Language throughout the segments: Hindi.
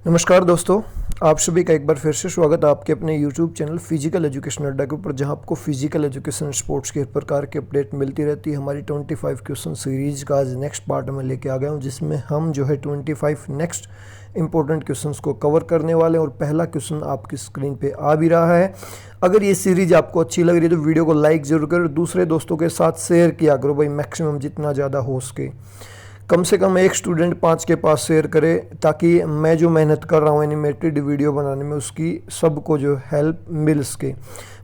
नमस्कार दोस्तों, आप सभी का एक बार फिर से स्वागत है आपके अपने YouTube चैनल फिजिकल एजुकेशन अड्डा के ऊपर, जहां आपको फिजिकल एजुकेशन स्पोर्ट्स के हर प्रकार की अपडेट मिलती रहती है। हमारी 25 क्वेश्चन सीरीज का आज नेक्स्ट पार्ट में लेके आ गया हूं, जिसमें हम जो है 25 नेक्स्ट इंपॉर्टेंट क्वेश्चंस को कवर करने वाले हैं। और पहला क्वेश्चन आपकी स्क्रीन पे आ भी रहा है। अगर ये सीरीज आपको अच्छी लग रही है तो वीडियो को लाइक जरूर करें, दूसरे दोस्तों के साथ शेयर किया करो भाई, मैक्सिमम जितना ज़्यादा हो सके। कम से कम एक स्टूडेंट 5 के पास शेयर करे, ताकि मैं जो मेहनत कर रहा हूँ एनिमेटेड वीडियो बनाने में उसकी सबको जो हेल्प मिल सके।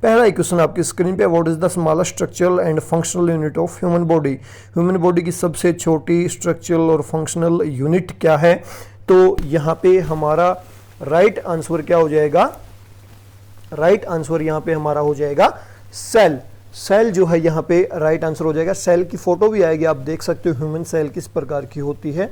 पहला ही क्वेश्चन आपकी स्क्रीन पे, what is the smallest structural and functional unit of human body. Human body की सबसे छोटी स्ट्रक्चरल और फंक्शनल यूनिट क्या है? तो यहाँ पे हमारा राइट आंसर क्या हो जाएगा? राइट आंसर यहाँ पे हमारा हो जाएगा सेल। सेल जो है यहाँ पे राइट आंसर हो जाएगा। सेल की फोटो भी आएगी, आप देख सकते हो ह्यूमन सेल किस प्रकार की होती है।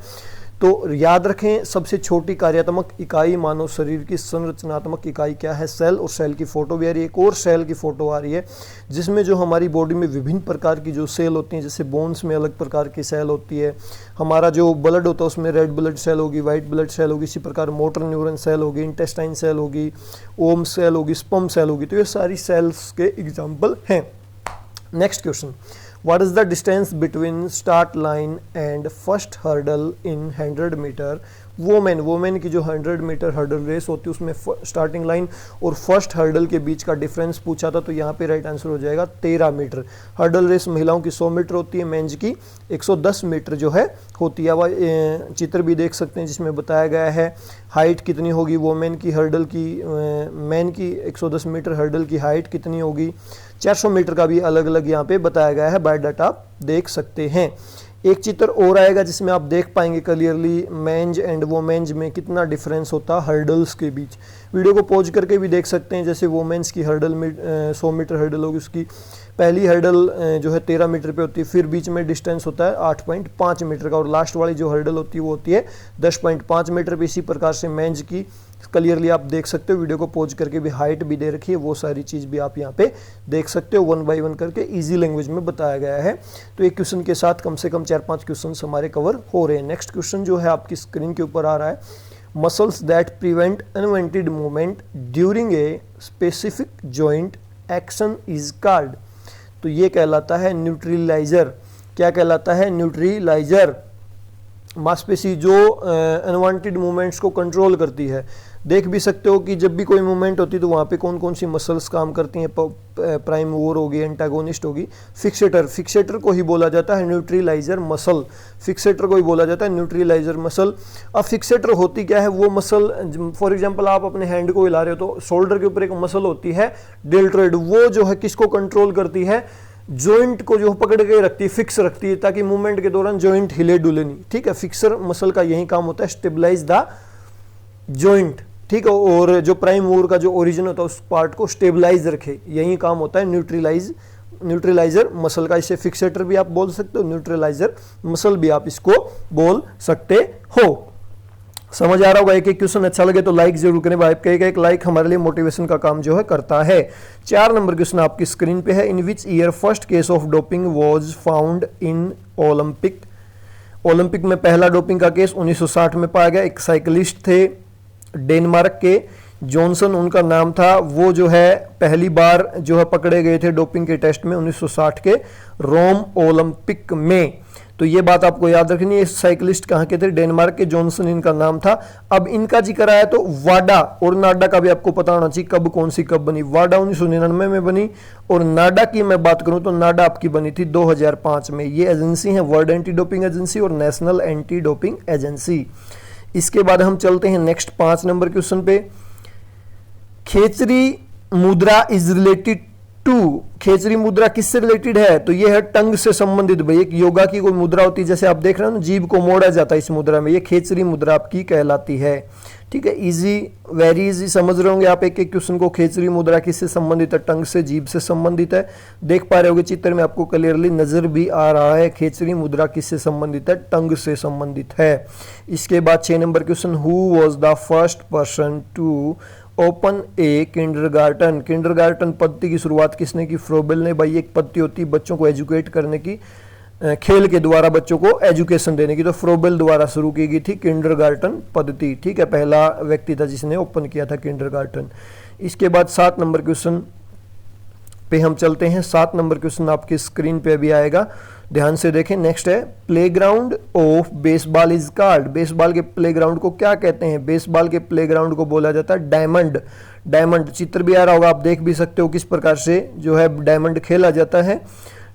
तो याद रखें, सबसे छोटी कार्यात्मक इकाई मानव शरीर की संरचनात्मक इकाई क्या है? सेल। और सेल की फोटो भी आ रही है। एक और सेल की फोटो आ रही है जिसमें जो हमारी बॉडी में विभिन्न प्रकार की जो सेल होती हैं, जैसे बोन्स में अलग प्रकार की सेल होती है, हमारा जो ब्लड होता है उसमें रेड ब्लड सेल होगी, वाइट ब्लड सेल होगी, इसी प्रकार मोटर न्यूरॉन सेल होगी, इंटेस्टाइन सेल होगी, ओम सेल होगी, स्पर्म सेल होगी। तो ये सारी सेल्स के एग्जाम्पल हैं। Next question, what is the distance between start line and first hurdle in 100 meter? Women की जो 100 मीटर हर्डल रेस होती है उसमें स्टार्टिंग लाइन और फर्स्ट हर्डल के बीच का डिफरेंस पूछा था, तो यहाँ पे राइट आंसर हो जाएगा 13 मीटर। हर्डल रेस महिलाओं की 100 मीटर होती है, मेंस की 110 मीटर जो है होती है। वह चित्र भी देख सकते हैं जिसमें बताया गया है हाइट कितनी होगी वोमेन की हर्डल की, मैन की 110 मीटर हर्डल की हाइट कितनी होगी। 400 मीटर का भी अलग अलग यहाँ पे बताया गया है, बायोडाटा आप देख सकते हैं। एक चित्र और आएगा जिसमें आप देख पाएंगे क्लियरली मेंज एंड वोमेन्स में कितना डिफरेंस होता है हर्डल्स के बीच। वीडियो को पॉज करके भी देख सकते हैं। जैसे वोमेन्स की हर्डल में 100 मीटर हर्डल होगी, उसकी पहली हर्डल जो है 13 मीटर पे होती है, फिर बीच में डिस्टेंस होता है 8.5 मीटर का, और लास्ट वाली जो हर्डल होती है वो होती है 10.5 मीटर पे। इसी प्रकार से मेंज की क्लियरली आप देख सकते हो, वीडियो को पॉज करके भी हाइट भी दे रखी है, वो सारी चीज़ भी आप यहाँ पे देख सकते हो। 1 बाय 1 करके इजी लैंग्वेज में बताया गया है। तो एक क्वेश्चन के साथ कम से कम 4-5 क्वेश्चन हमारे कवर हो रहे हैं। नेक्स्ट क्वेश्चन जो है आपकी स्क्रीन के ऊपर आ रहा है, muscles that prevent unwanted movement during a specific joint action is called. तो ये कहलाता है न्यूट्रलाइजर। क्या कहलाता है? न्यूट्रलाइजर। मांसपेशी जो अनवांटेड मूवमेंट्स को कंट्रोल करती है। देख भी सकते हो कि जब भी कोई मूवमेंट होती है तो वहाँ पे कौन कौन सी मसल्स काम करती हैं। प्राइम मूवर होगी, एंटागोनिस्ट होगी, फिक्सेटर को ही बोला जाता है न्यूट्रलाइजर मसल। फिक्सेटर को ही बोला जाता है न्यूट्रलाइजर मसल। अब फिक्सेटर होती क्या है? वो मसल, फॉर एग्जांपल आप अपने हैंड को हिला रहे हो तो शोल्डर के ऊपर एक मसल होती है डेल्टोइड, वो जो है किसको कंट्रोल करती है? जॉइंट को जो पकड़ के रखती है, फिक्स रखती है, ताकि मूवमेंट के दौरान जॉइंट हिले डुले नहीं। ठीक है, फिक्सर मसल का यही काम होता है, स्टेबलाइज द जॉइंट। ठीक है, और जो प्राइम मूवर का जो ओरिजिन होता है उस पार्ट को स्टेबलाइज रखे, यही काम होता है न्यूट्रलाइजर मसल का। इसे फिक्सेटर भी आप बोल सकते हो, न्यूट्रलाइजर मसल भी आप इसको बोल सकते हो। समझ आ रहा होगा। एक एक क्वेश्चन अच्छा लगे तो लाइक जरूर करें भाई, एक लाइक हमारे लिए मोटिवेशन का काम जो है करता है। 4 नंबर क्वेश्चन आपकी स्क्रीन पे है, in which year first case of doping was found in Olympic. Olympic में पहला डोपिंग का केस 1960 में पाया गया। एक साइकिलिस्ट थे डेनमार्क के, जॉनसन उनका नाम था, वो जो है पहली बार जो है पकड़े गए थे डोपिंग के टेस्ट में 1960 के रोम ओलंपिक में। तो ये बात आपको याद रखनी है। साइकिलिस्ट कहाँ के थे? डेनमार्क के, जॉनसन इनका नाम था। अब इनका जिक्र आया तो वाडा और नाडा का भी आपको पता होना चाहिए कब कौन सी कब बनी। वाडा 1999 में बनी, और नाडा की मैं बात करूं तो नाडा आपकी बनी थी 2005 में। ये एजेंसी है वर्ल्ड एंटी डोपिंग एजेंसी और नेशनल एंटी डोपिंग एजेंसी। इसके बाद हम चलते हैं नेक्स्ट 5 नंबर क्वेश्चन पे। खेचरी मुद्रा इज रिलेटेड टू। खेचरी मुद्रा किससे रिलेटेड है? तो ये है टंग से संबंधित। भाई एक योगा की कोई मुद्रा होती है, जैसे आप देख रहे हो ना, जीभ को मोड़ा जाता है इस मुद्रा में, ये खेचरी मुद्रा आपकी कहलाती है। ठीक है, इजी, वेरी इजी समझ रहे होंगे आप एक एक क्वेश्चन को। खेचरी मुद्रा किससे संबंधित है? टंग से, जीभ से संबंधित है। देख पा रहे होगे चित्र में, आपको क्लियरली नजर भी आ रहा है। खेचरी मुद्रा किससे संबंधित है? टंग से संबंधित है। इसके बाद 6 number question, who was the first person to open a kindergarten. Kindergarten पद्धति की शुरुआत किसने की? फ्रोबेल ने। भाई एक पद्धति होती है बच्चों को एजुकेट करने की, खेल के द्वारा बच्चों को एजुकेशन देने की, तो फ्रोबेल द्वारा शुरू की गई थी किंडरगार्टन पद्धति। ठीक है, पहला व्यक्ति था जिसने ओपन किया था किंडरगार्टन। इसके बाद 7 नंबर क्वेश्चन पे हम चलते हैं। 7 नंबर क्वेश्चन आपकी स्क्रीन पे अभी आएगा, ध्यान से देखें। नेक्स्ट है playground of baseball is called. Baseball के प्लेग्राउंड को क्या कहते हैं? बेसबॉल के प्लेग्राउंड को बोला जाता है डायमंड। डायमंड चित्र भी आ रहा होगा, आप देख भी सकते हो किस प्रकार से जो है डायमंड खेला जाता है।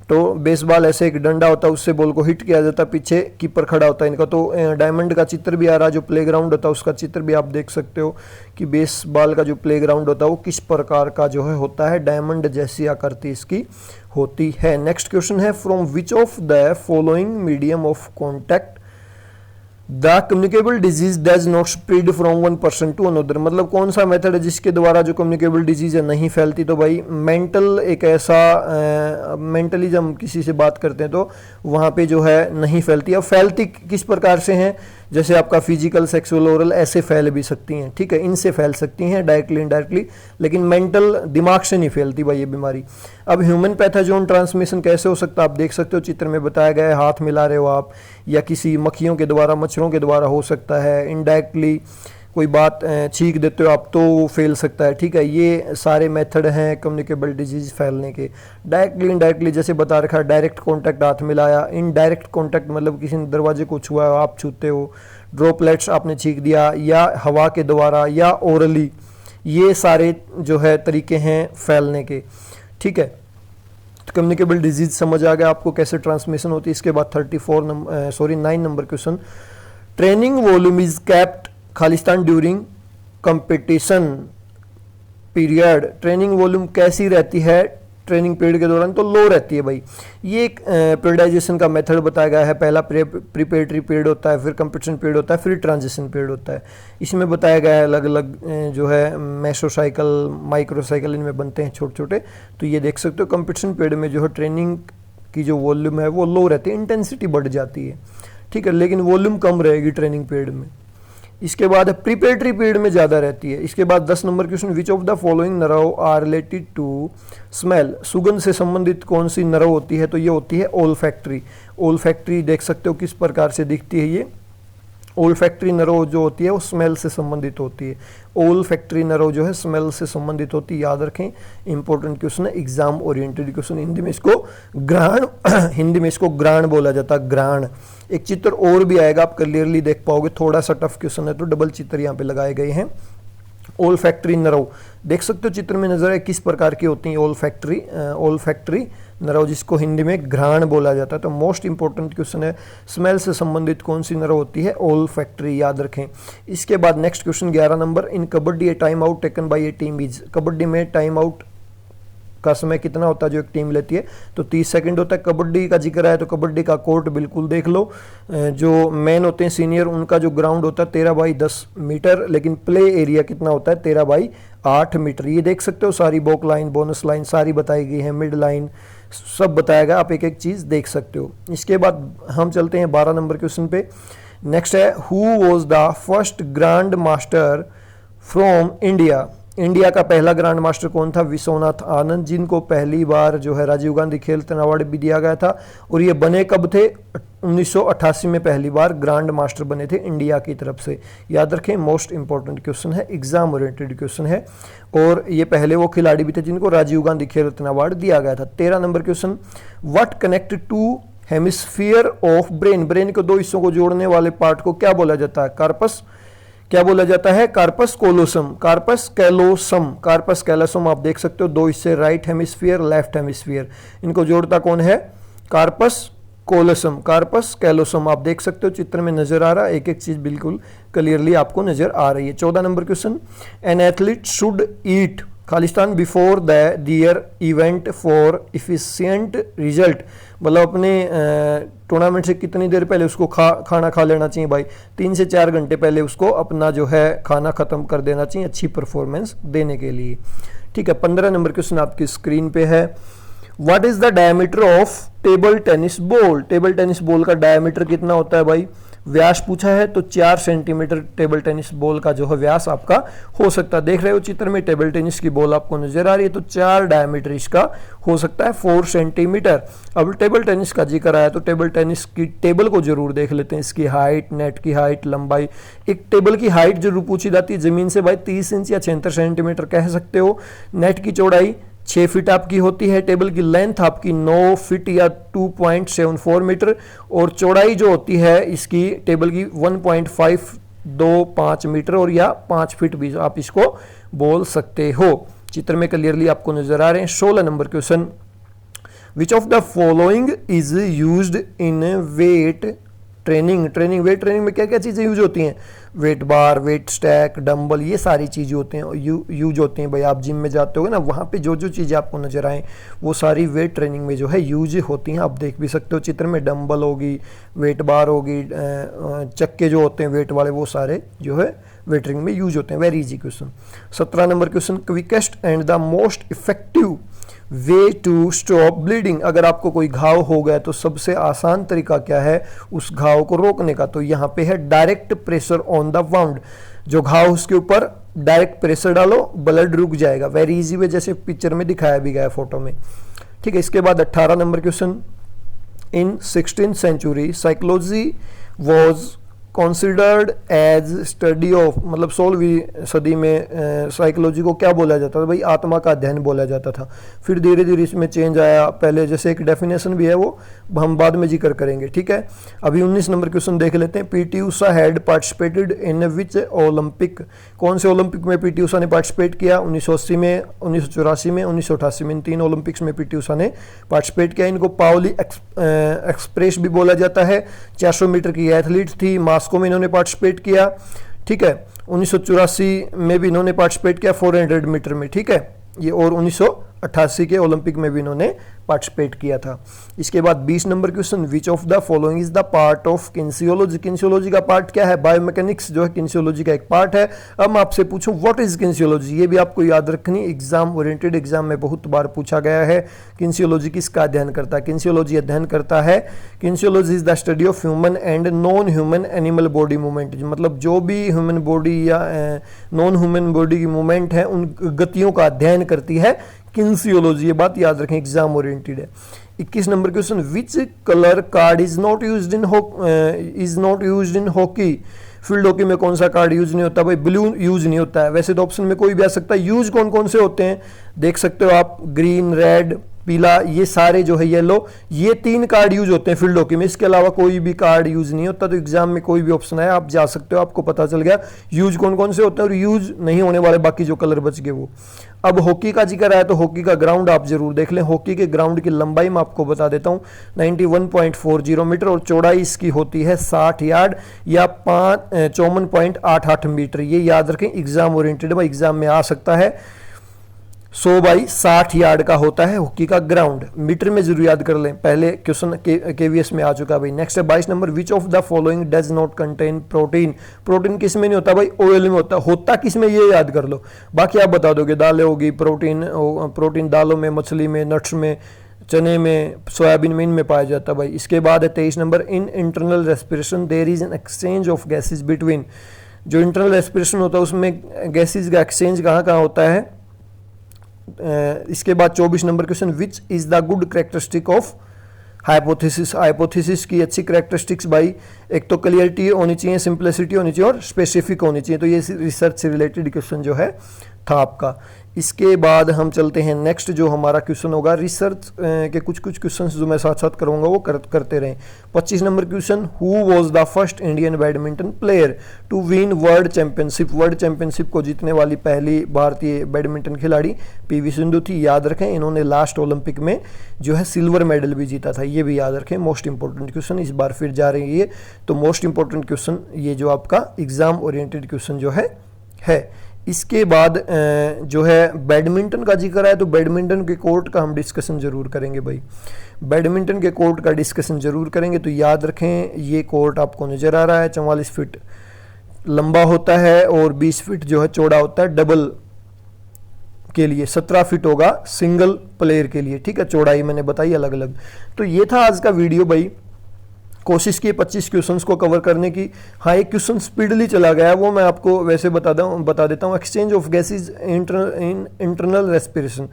तो बेसबॉल ऐसे एक डंडा होता है, उससे बॉल को हिट किया जाता है, पीछे कीपर खड़ा होता है इनका। तो डायमंड का चित्र भी आ रहा है, जो प्लेग्राउंड होता है उसका चित्र भी आप देख सकते हो कि बेसबॉल का जो प्लेग्राउंड होता है वो किस प्रकार का जो है होता है, डायमंड जैसी आकृति इसकी होती है। नेक्स्ट क्वेश्चन है from which of the following medium of contact the communicable disease does not spread from one person to another. मतलब कौन सा मेथड है जिसके द्वारा जो कम्युनिकेबल डिजीज है नहीं फैलती? तो भाई मेंटल एक ऐसा मेंटली जब हम किसी से बात करते हैं तो वहाँ पे जो है नहीं फैलती। अब फैलती किस प्रकार से हैं? जैसे आपका फिजिकल, सेक्सुअल, ओरल ऐसे फैल भी सकती हैं। ठीक है, इनसे फैल सकती हैं डायरेक्टली इनडायरेक्टली, लेकिन मेंटल दिमाग से नहीं फैलती भाई ये बीमारी। अब ह्यूमन पैथोजोन ट्रांसमिशन कैसे हो सकता है? आप देख सकते हो चित्र में बताया गया है, हाथ मिला रहे हो आप, या किसी मक्खियों के द्वारा, मच्छरों के द्वारा हो सकता है। इनडायरेक्टली कोई बात छींक देते हो आप तो वो फैल सकता है। ठीक है, ये सारे मेथड हैं कम्युनिकेबल डिजीज फैलने के। डायरेक्टली इनडायरेक्टली जैसे बता रखा है, डायरेक्ट कॉन्टैक्ट हाथ मिलाया, इनडायरेक्ट कॉन्टैक्ट मतलब किसी ने दरवाजे को छुआ आप छूते हो, ड्रॉपलेट्स आपने छींक दिया, या हवा के द्वारा, या ओरली, ये सारे जो है तरीके हैं फैलने के। ठीक है, तो कम्युनिकेबल डिजीज समझ आ गया आपको कैसे ट्रांसमिशन होती है। इसके बाद 9 number question, training volume is kept Khalistan during competition period. Training volume कैसी रहती है ट्रेनिंग पीरियड के दौरान? तो लो रहती है भाई। ये एक पीरियडाइजेशन का मेथड बताया गया है। पहला प्रिपेरेटरी पीरियड होता है, फिर कंपटीशन पीरियड होता है, फिर ट्रांजिशन पीरियड होता है। इसमें बताया गया है अलग अलग जो है मेसोसाइकिल, माइक्रोसाइकिल इनमें बनते हैं छोटे छोटे। तो ये देख सकते हो कंपटीशन पीरियड में जो है ट्रेनिंग की जो वॉल्यूम है वो लो रहती है, इंटेंसिटी बढ़ जाती है। ठीक है, लेकिन वॉल्यूम कम रहेगी ट्रेनिंग पीरियड में। इसके बाद प्रिपेरेटरी पीरियड में ज़्यादा रहती है। इसके बाद 10 number question, which of the following nerve are related to smell. सुगंध से संबंधित कौन सी नर्व होती है? तो ये होती है ओल्फैक्टरी। ओल्फैक्टरी देख सकते हो किस प्रकार से दिखती है। ये ओल्फैक्टरी नर्व जो होती है वो स्मेल से संबंधित होती है। ओल्फैक्टरी नर्व जो है स्मेल से संबंधित होती है, याद रखें। इंपॉर्टेंट क्वेश्चन है, एग्जाम ओरिएंटेड क्वेश्चन। हिंदी में इसको ग्राण हिंदी में इसको ग्राण बोला जाता है, ग्राण। एक चित्र और भी आएगा, आप क्लियरली देख पाओगे। थोड़ा सा टफ क्वेश्चन है तो डबल चित्र यहाँ पे लगाए गए हैं। ओल्फैक्टरी नर्व देख सकते हो चित्र में नजर है किस प्रकार की होती है ओल्फैक्टरी नर्व, जिसको हिंदी में घ्राण बोला जाता है। तो मोस्ट इंपॉर्टेंट क्वेश्चन है, स्मेल से संबंधित कौन सी नर्व होती है? ओल्फैक्टरी, याद रखें। इसके बाद next question 11 number, in kabaddi A time out taken by A team is. Kabaddi में टाइम आउट का समय कितना होता है जो एक टीम लेती है? तो 30 सेकंड होता है। कबड्डी का जिक्र है तो कबड्डी का कोर्ट बिल्कुल देख लो। जो मैन होते हैं सीनियर, उनका जो ग्राउंड होता है 13x10 मीटर, लेकिन प्ले एरिया कितना होता है? 13x8 metre. ये देख सकते हो सारी बॉक लाइन, बोनस लाइन सारी बताई गई है, मिड लाइन सब बताया गया, आप एक एक चीज़ देख सकते हो। इसके बाद हम चलते हैं 12 नंबर क्वेश्चन पे। नेक्स्ट है, who was the first grand master from India. India का पहला ग्रैंड मास्टर कौन था? विश्वनाथ आनंद, जिनको पहली बार जो है राजीव गांधी खेल रत्न अवार्ड भी दिया गया था। और ये बने कब थे? 1988 में पहली बार ग्रैंड मास्टर बने थे इंडिया की तरफ से, याद रखें। मोस्ट इंपॉर्टेंट क्वेश्चन है, एग्जाम ओरिएंटेड क्वेश्चन है। और ये पहले वो खिलाड़ी भी थे जिनको राजीव गांधी खेल रत्न अवार्ड दिया गया था। 13 number question, what connect to hemisphere of brain. Brain के दो हिस्सों को जोड़ने वाले पार्ट को क्या बोला जाता है? कार्पस। क्या बोला जाता है? Corpus callosum. Corpus callosum, corpus callosum आप देख सकते हो, दो हिस्से, राइट हेमिस्फीयर, लेफ्ट हेमिस्फीयर। इनको जोड़ता कौन है? Corpus callosum, corpus callosum. आप देख सकते हो चित्र में नजर आ रहा है, एक एक चीज बिल्कुल क्लियरली आपको नजर आ रही है। 14 number question, an athlete should eat खालिस्तान before the their event for efficient result. मतलब अपने टूर्नामेंट से कितनी देर पहले उसको खाना खा लेना चाहिए भाई? 3 से 4 घंटे पहले उसको अपना जो है खाना खत्म कर देना चाहिए अच्छी परफॉर्मेंस देने के लिए। ठीक है, 15 नंबर क्वेश्चन आपकी स्क्रीन पे है, what is the diameter of table tennis ball. Table tennis ball का डायमीटर कितना होता है भाई? व्यास पूछा है तो 4 सेंटीमीटर टेबल टेनिस बॉल का जो है व्यास आपका हो सकता है। देख रहे हो चित्र में टेबल टेनिस की बॉल आपको नजर आ रही है, तो 4 डायमीटर इसका हो सकता है 4 सेंटीमीटर। अब टेबल टेनिस का जिक्र आया तो टेबल टेनिस की टेबल को जरूर देख लेते हैं, इसकी हाइट, नेट की हाइट, लंबाई। एक टेबल की हाइट जरूर पूछी जाती है, जमीन से भाई 30 इंच या 76 सेंटीमीटर कह सकते हो। नेट की चौड़ाई 6 फीट आपकी होती है, टेबल की लेंथ आपकी 9 फीट या 2.74 मीटर, और चौड़ाई जो होती है इसकी टेबल की 1.525 मीटर और या 5 फीट भी आप इसको बोल सकते हो। चित्र में क्लियरली आपको नजर आ रहे हैं। 16 number question, which of the following is used in weight training. Weight training में क्या क्या चीज़ें यूज होती हैं? वेट बार, वेट स्टैक, डंबल, ये सारी चीज़ें होते हैं यूज होते हैं। भाई आप जिम में जाते हो ना, वहाँ पे जो जो चीज़ें आपको नजर आए वो सारी वेट ट्रेनिंग में जो है यूज होती हैं। आप देख भी सकते हो चित्र में, डंबल होगी, वेट बार होगी, चक्के जो होते हैं वेट वाले, वो सारे जो है वेट ट्रेनिंग में यूज होते हैं। Very easy question. 17 number question, quickest and the most effective way to stop bleeding. अगर आपको कोई घाव हो गया तो सबसे आसान तरीका क्या है उस घाव को रोकने का? तो यहाँ पे है direct pressure on the wound. जो घाव उसके ऊपर डायरेक्ट प्रेशर डालो, ब्लड रुक जाएगा। वेरी इजी वे, जैसे पिक्चर में दिखाया भी गया फोटो में, ठीक है। इसके बाद 18 number question, in 16th century psychology was considered as study of, मतलब 16वीं सदी में साइकोलॉजी को क्या बोला जाता था? भाई आत्मा का अध्ययन बोला जाता था। फिर धीरे धीरे इसमें चेंज आया, पहले जैसे एक डेफिनेशन भी है वो हम बाद में जिक्र करेंगे, ठीक है। अभी 19 नंबर क्वेश्चन देख लेते हैं। PT Usha had participated in which Olympic. कौन से ओलंपिक में पीटी उषा ने पार्टिसिपेट किया? 1980 में, 1984 में, 1988 में। इन 3 ओलंपिक्स में पीटी उषा ने पार्टिसिपेट किया। इनको पाओली एक्सप्रेस भी बोला जाता है। 400 मीटर की एथलीट थी, मास्को में इन्होंने पार्टिसिपेट किया, ठीक है। 1984 में भी इन्होंने पार्टिसिपेट किया 400 मीटर में, ठीक है ये, और 1988 के ओलंपिक में भी इन्होंने पार्टिसिपेट किया था। इसके बाद 20 number question, which of the following is the part of kinesiology. Kinesiology का पार्ट क्या है? बायोमैकेनिक्स जो है किनेसियोलॉजी का एक पार्ट है। अब मैं आपसे पूछूं व्हाट इज किनेसियोलॉजी, ये भी आपको याद रखनी, एग्जाम ओरिएंटेड एग्जाम में बहुत बार पूछा गया है। किनेसियोलॉजी किसका अध्ययन करता है? किनेसियोलॉजी अध्ययन करता है, kinesiology is the study of human and non human animal body movement. मतलब जो भी ह्यूमन बॉडी या नॉन ह्यूमन बॉडी की मूवमेंट है उन गतियों का अध्ययन करती है किनेसियोलॉजी। ये बात याद रखें, एग्जाम ओरिएंटेड है। 21 number question, which colour card is not used in hockey. Field hockey में कौन सा कार्ड यूज नहीं होता? भाई ब्लू यूज नहीं होता है। वैसे तो ऑप्शन में कोई भी आ सकता है। यूज कौन कौन से होते हैं देख सकते हो आप, ग्रीन, रेड, पीला, ये सारे जो है येलो, ये 3 कार्ड यूज होते हैं फील्ड हॉकी में। इसके अलावा कोई भी कार्ड यूज नहीं होता। तो एग्जाम में कोई भी ऑप्शन है आप जा सकते हो, आपको पता चल गया यूज कौन कौन से होते हैं और यूज नहीं होने वाले बाकी जो कलर बच गए वो। अब हॉकी का जिक्र आया तो हॉकी का ग्राउंड आप जरूर देख लें। हॉकी के ग्राउंड की लंबाई मैं आपको बता देता हूँ 91.40 मीटर, और चौड़ाई इसकी होती है 60 यार्ड या 54.88 मीटर। ये याद रखें, एग्जाम ओरिएंटेड में एग्जाम में आ सकता है। 100 बाई 60 यार्ड का होता है हॉकी का ग्राउंड। मीटर में जरूर याद कर लें, पहले क्वेश्चन केवीएस में आ चुका है भाई। नेक्स्ट है 22 number, which of the following does not contain protein. Protein किस में नहीं होता भाई? ऑयल में होता। होता किस में ये याद कर लो, बाकी आप बता दोगे। दालें होगी, प्रोटीन दालों में, मछली में, नट्स में, चने में, सोयाबीन में, इनमें पाया जाता है भाई। इसके बाद है 23 number, in internal respiration there is an exchange of gases between. जो इंटरनल रेस्पिरेशन होता है उसमें गैसेज का एक्सचेंज कहाँ कहाँ होता है? इसके बाद 24 number question, which is the good characteristic of hypothesis. Hypothesis की अच्छी कैरेक्टरिस्टिक्स भाई, एक तो क्लियरिटी होनी चाहिए, सिंप्लिसिटी होनी चाहिए और स्पेसिफिक होनी चाहिए। तो ये रिसर्च से रिलेटेड क्वेश्चन जो है था आपका। इसके बाद हम चलते हैं नेक्स्ट, जो हमारा क्वेश्चन होगा रिसर्च के कुछ क्वेश्चन जो मैं साथ साथ करूंगा वो करते रहें। 25 number question, who was the first Indian badminton player to win world championship. World championship को जीतने वाली पहली भारतीय बैडमिंटन खिलाड़ी पीवी सिंधु थी। याद रखें, इन्होंने लास्ट ओलंपिक में जो है सिल्वर मेडल भी जीता था। ये भी याद रखें, मोस्ट इंपॉर्टेंट क्वेश्चन इस बार फिर जा रही है। तो मोस्ट इंपॉर्टेंट क्वेश्चन ये जो आपका एग्जाम ओरिएंटेड क्वेश्चन जो है। इसके बाद जो है बैडमिंटन का जिक्र है, तो बैडमिंटन के कोर्ट का हम डिस्कशन जरूर करेंगे भाई। बैडमिंटन के कोर्ट का डिस्कशन जरूर करेंगे। तो याद रखें, ये कोर्ट आपको नजर आ रहा है, 44 फीट लंबा होता है और 20 फीट जो है चौड़ा होता है। डबल के लिए 17 फीट होगा सिंगल प्लेयर के लिए, ठीक है। चौड़ाई मैंने बताई अलग अलग। तो ये था आज का वीडियो भाई। कोशिश की 25 क्वेश्चंस को कवर करने की। हाँ, एक क्वेश्चन स्पीडली चला गया है, वो मैं आपको वैसे बता देता हूँ। Exchange of gases internal respiration.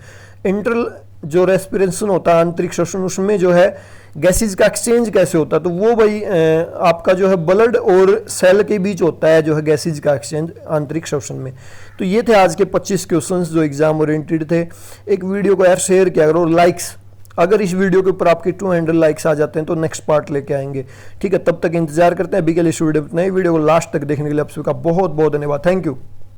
Internal जो रेस्पिरेशन होता है, आंतरिक श्वसन, उसमें जो है गैसेज का एक्सचेंज कैसे होता है, तो वो भाई आपका जो है ब्लड और सेल के बीच होता है जो है गैसेज का एक्सचेंज आंतरिक श्वसन में। तो ये थे आज के 25 क्वेश्चंस जो एग्जाम ओरिएंटेड थे। एक वीडियो को यार शेयर किया करो, लाइक्स, अगर इस वीडियो के ऊपर आपके 200 लाइक्स आ जाते हैं तो नेक्स्ट पार्ट लेके आएंगे। ठीक है, तब तक इंतजार करते हैं। अभी के लिए इस वीडियो को लास्ट तक देखने के लिए आप सबका बहुत बहुत धन्यवाद। Thank you.